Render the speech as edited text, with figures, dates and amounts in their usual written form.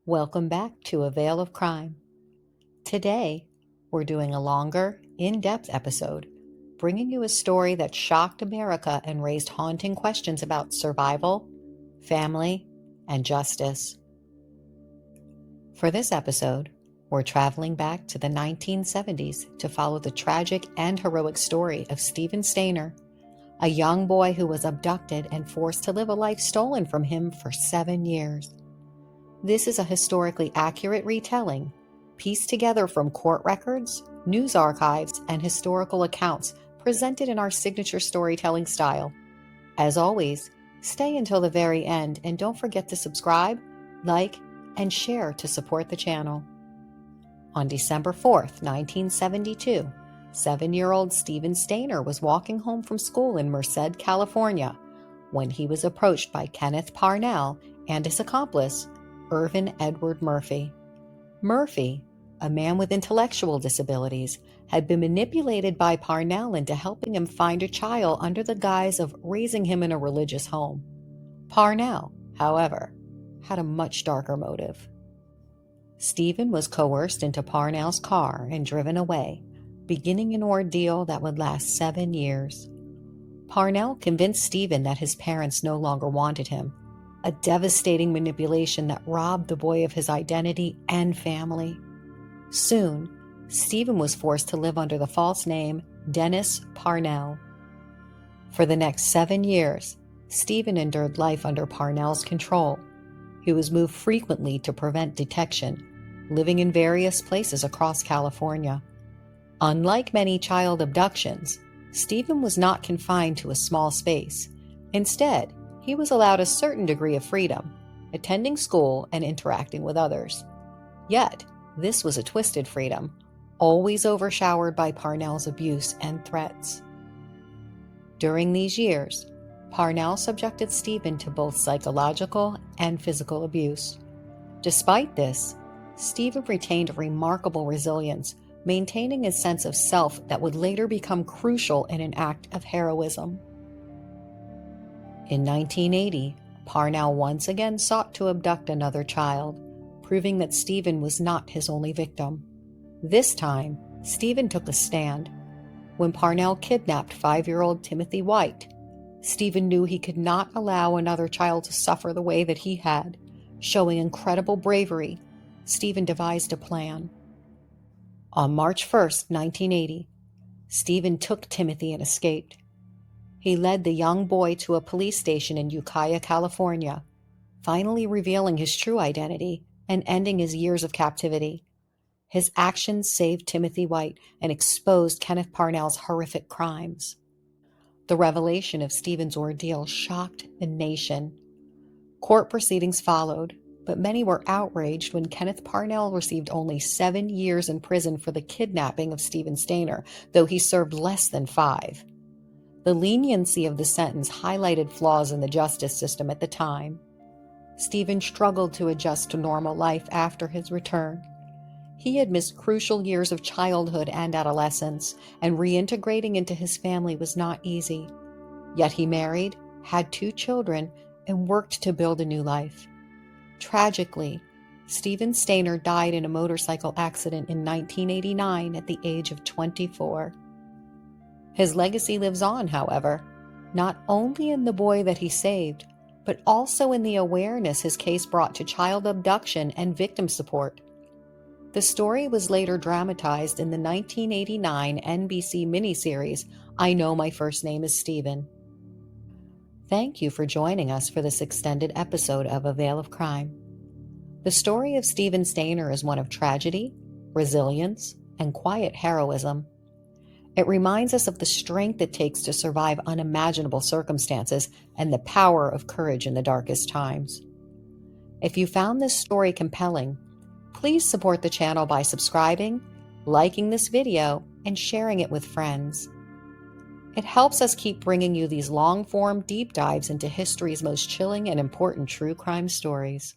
Welcome back to A Veil of Crime. Today, we're doing a longer, in-depth episode, bringing you a story that shocked America and raised haunting questions about survival, family, and justice. For this episode, we're traveling back to the 1970s to follow the tragic and heroic story of Steven Stayner, a young boy who was abducted and forced to live a life stolen from him for 7 years. This is a historically accurate retelling, pieced together from court records, news archives, and historical accounts presented in our signature storytelling style. As always, stay until the very end and don't forget to subscribe, like, and share to support the channel. On December 4th, 1972, 7-year-old Steven Stayner was walking home from school in Merced, California, when he was approached by Kenneth Parnell and his accomplice, Irvin Edward Murphy. Murphy, a man with intellectual disabilities, had been manipulated by Parnell into helping him find a child under the guise of raising him in a religious home. Parnell, however, had a much darker motive. Steven was coerced into Parnell's car and driven away, beginning an ordeal that would last 7 years. Parnell convinced Steven that his parents no longer wanted him, a devastating manipulation that robbed the boy of his identity and family. Soon, Steven was forced to live under the false name Dennis Parnell. For the next 7 years, Steven endured life under Parnell's control. He was moved frequently to prevent detection, living in various places across California. Unlike many child abductions, Steven was not confined to a small space. Instead, he was allowed a certain degree of freedom, attending school and interacting with others. Yet, this was a twisted freedom, always overshadowed by Parnell's abuse and threats. During these years, Parnell subjected Steven to both psychological and physical abuse. Despite this, Steven retained a remarkable resilience, maintaining a sense of self that would later become crucial in an act of heroism. In 1980, Parnell once again sought to abduct another child, proving that Steven was not his only victim. This time, Steven took a stand. When Parnell kidnapped 5-year-old Timothy White, Steven knew he could not allow another child to suffer the way that he had. Showing incredible bravery, Steven devised a plan. On March 1st, 1980, Steven took Timothy and escaped. He led the young boy to a police station in Ukiah, California, finally revealing his true identity and ending his years of captivity. His actions saved Timothy White and exposed Kenneth Parnell's horrific crimes. The revelation of Steven's ordeal shocked the nation. Court proceedings followed, but many were outraged when Kenneth Parnell received only 7 years in prison for the kidnapping of Steven Stayner, though he served less than 5. The leniency of the sentence highlighted flaws in the justice system at the time. Steven struggled to adjust to normal life after his return. He had missed crucial years of childhood and adolescence, and reintegrating into his family was not easy. Yet he married, had 2 children, and worked to build a new life. Tragically, Steven Stayner died in a motorcycle accident in 1989 at the age of 24. His legacy lives on, however, not only in the boy that he saved, but also in the awareness his case brought to child abduction and victim support. The story was later dramatized in the 1989 NBC miniseries, I Know My First Name is Steven. Thank you for joining us for this extended episode of A Veil of Crime. The story of Steven Stayner is one of tragedy, resilience, and quiet heroism. It reminds us of the strength it takes to survive unimaginable circumstances and the power of courage in the darkest times. If you found this story compelling, please support the channel by subscribing, liking this video, and sharing it with friends. It helps us keep bringing you these long-form deep dives into history's most chilling and important true crime stories.